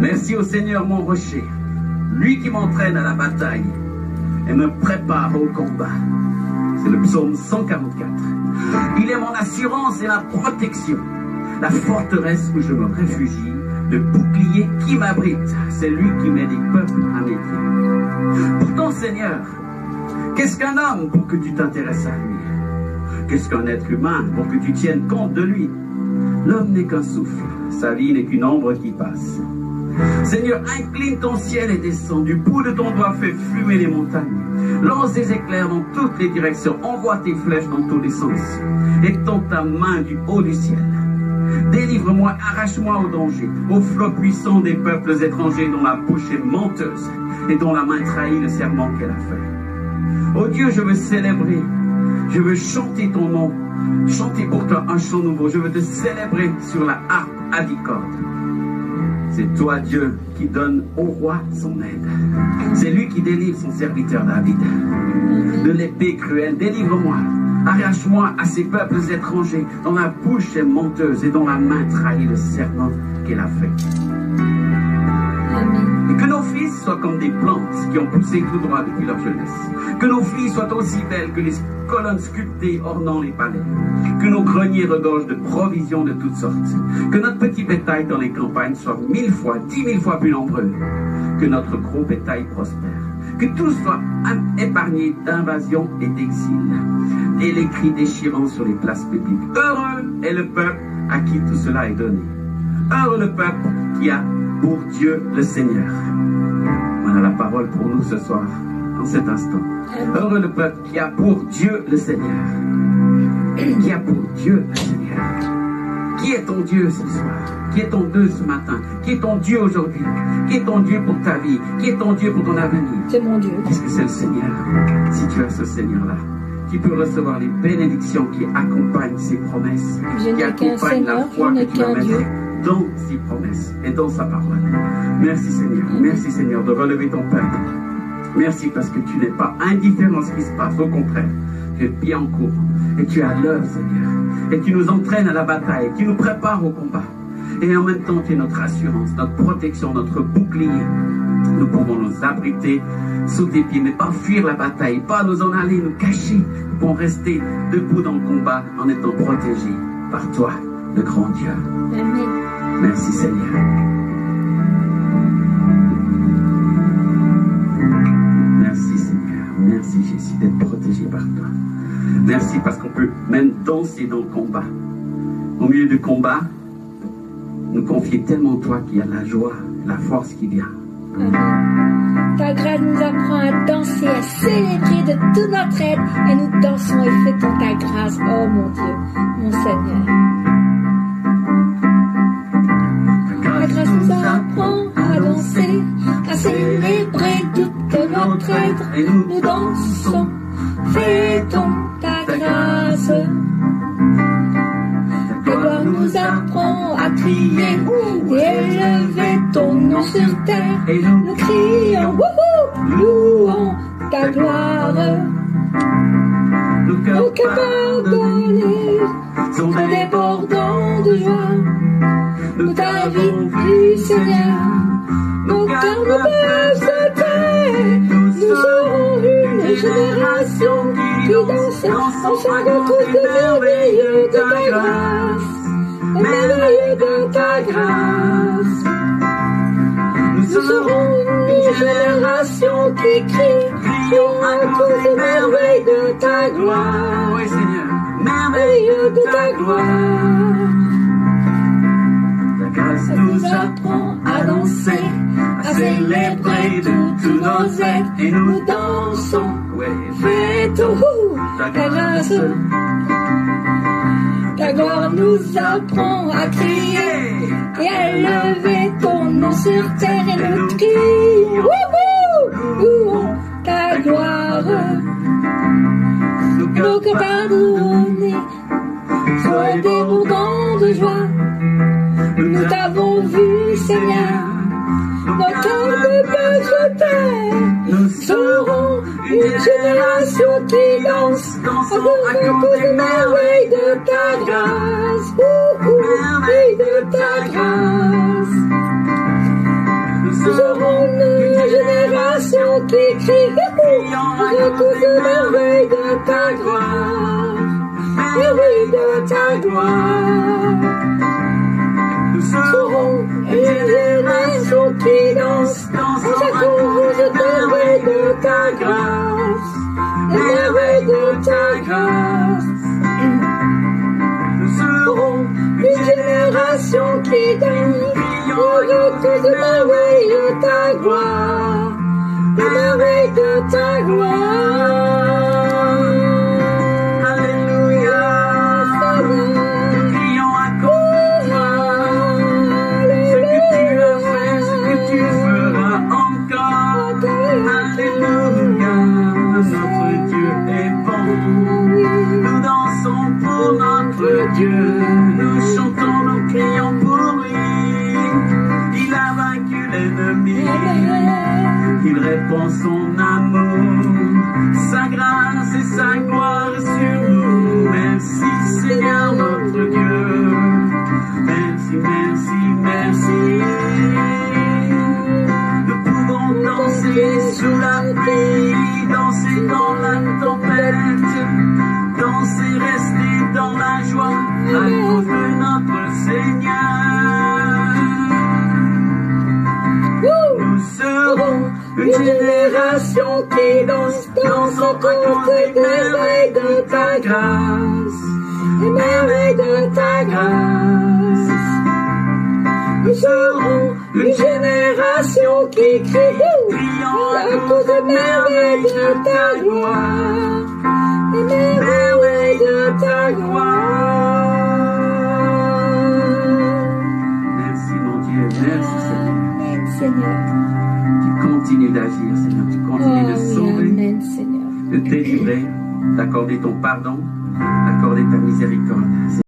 Merci au Seigneur mon rocher, lui qui m'entraîne à la bataille et me prépare au combat. C'est le psaume 144. Il est mon assurance et ma protection, la forteresse où je me réfugie, le bouclier qui m'abrite. C'est lui qui met des peuples à mes pieds. Pourtant, Seigneur, qu'est-ce qu'un homme pour que tu t'intéresses à lui? Qu'est-ce qu'un être humain pour que tu tiennes compte de lui? L'homme n'est qu'un souffle, sa vie n'est qu'une ombre qui passe. Seigneur, incline ton ciel et descends. Du bout de ton doigt, fais fumer les montagnes. Lance des éclairs dans toutes les directions. Envoie tes flèches dans tous les sens. Étends ta main du haut du ciel. Délivre-moi, arrache-moi au danger, au flot puissant des peuples étrangers dont la bouche est menteuse et dont la main trahit le serment qu'elle a fait. Oh Dieu, je veux célébrer, je veux chanter ton nom, chanter pour toi un chant nouveau. Je veux te célébrer sur la harpe à 10 cordes. C'est toi, Dieu, qui donne au roi son aide. C'est lui qui délivre son serviteur David de l'épée cruelle. Délivre-moi, arrache-moi à ces peuples étrangers dont la bouche est menteuse et dont la main trahit le serment qu'elle a fait. Et que nos fils soient comme des plantes qui ont poussé tout droit depuis leur jeunesse. Que nos filles soient aussi belles que les colonnes sculptées ornant les palais. Que nos greniers regorgent de provisions de toutes sortes. Que notre petit bétail dans les campagnes soit 1000 fois, 10 000 fois plus nombreux. Que notre gros bétail prospère. Que tout soit épargné d'invasion et d'exil. Et les cris déchirants sur les places publiques. Heureux est le peuple à qui tout cela est donné. Heureux le peuple qui a pour Dieu le Seigneur. Voilà la parole pour nous ce soir, en cet instant. Heureux le peuple qui a pour Dieu le Seigneur. Qui a pour Dieu le Seigneur. Qui est ton Dieu ce soir? Qui est ton Dieu ce matin? Qui est ton Dieu aujourd'hui? Qui est ton Dieu pour ta vie? Qui est ton Dieu pour ton avenir? C'est mon Dieu. Qu'est-ce que c'est le Seigneur? Si tu as ce Seigneur-là, tu peux recevoir les bénédictions qui accompagnent ses promesses, qui accompagnent la foi que tu vas mettre dans ses promesses et dans sa parole. Merci Seigneur. Merci Seigneur de relever ton peuple. Merci parce que tu n'es pas indifférent à ce qui se passe. Au contraire, tu es bien en cours et tu es à l'œuvre Seigneur. Et tu nous entraînes à la bataille, tu nous prépares au combat. Et en même temps, tu es notre assurance, notre protection, notre bouclier. Nous pouvons nous abriter sous tes pieds, mais pas fuir la bataille, pas nous en aller, nous cacher. Nous pouvons rester debout dans le combat en étant protégés par toi, le grand Dieu. Amen. Merci Seigneur. Merci Seigneur. Merci Jésus d'être protégé par toi. Merci parce qu'on peut même danser dans le combat. Au milieu du combat, nous confier tellement en toi qu'il y a la joie, la force qui vient. Amen. Ta grâce nous apprend à danser, à célébrer de toute notre aide et nous dansons et fêtons ta grâce, oh mon Dieu, mon Seigneur. Ta grâce nous apprend à danser, à célébrer toute notre aide et nous dansons, fêtons ta grâce. Ta gloire nous apprend à crier et élever ton nom sur terre. Et nous crions, louons ta gloire. Nos cœurs pardonnés sont débordants de joie. Nous t'avons vu, Seigneur. Nos cœurs ne peuvent se taire. Nous serons une génération qui danse en chantant tous les merveilleux de ta grâce. Merveilleux de ta grâce. Nous serons une génération qui crie, crions à tous les merveilles de ta gloire. Oui Seigneur, merveilleux de ta gloire. Ta grâce nous apprend à danser, à célébrer tous nos êtres et nous dansons. Fêtons ta grâce. Ta gloire nous apprend à crier et à lever ton nom sur terre et nous crions, louons ta gloire. Nos cœurs pardonnés soient débordants de joie. Nous t'avons vu, Seigneur. Nos cœurs ne peuvent se taire. Nous serons une génération qui danse à cause des merveilles de ta grâce. Merveilles de ta grâce. crient à cause des merveilles de ta gloire. Merveilles de ta gloire. Nous serons une génération qui danse À cause des merveilles de ta grâce. Les merveilles de ta grâce. Nous serons Une génération qui danse à cause des merveilles de ta gloire. Les merveilles de ta gloire. Alléluia. Nous crions à cause de toi. Ce que tu as fait, ce que tu feras encore. Alléluia. Notre Dieu est bon. Nous dansons pour notre Dieu. Nous chantons, nous crions pour lui. Il a vaincu l'ennemi. Il répand son amour. Sa grâce et sa gloire sur nous. Merci Seigneur notre Dieu. Merci, merci, merci. Nous pouvons danser sous la pluie, danser dans la tempête, danser, rester dans la joie à cause de notre Seigneur. Nous serons une génération qui danse à cause des merveilles de ta grâce, les merveilles de ta grâce. Nous serons une génération qui crie à cause des merveilles de ta gloire, les merveilles de ta gloire. Merci mon Dieu, merci Seigneur. Amen, Seigneur. Tu continues d'agir Seigneur, tu continues de sauver, Amen, Seigneur. de délivrer, d'accorder ton pardon, d'accorder ta miséricorde.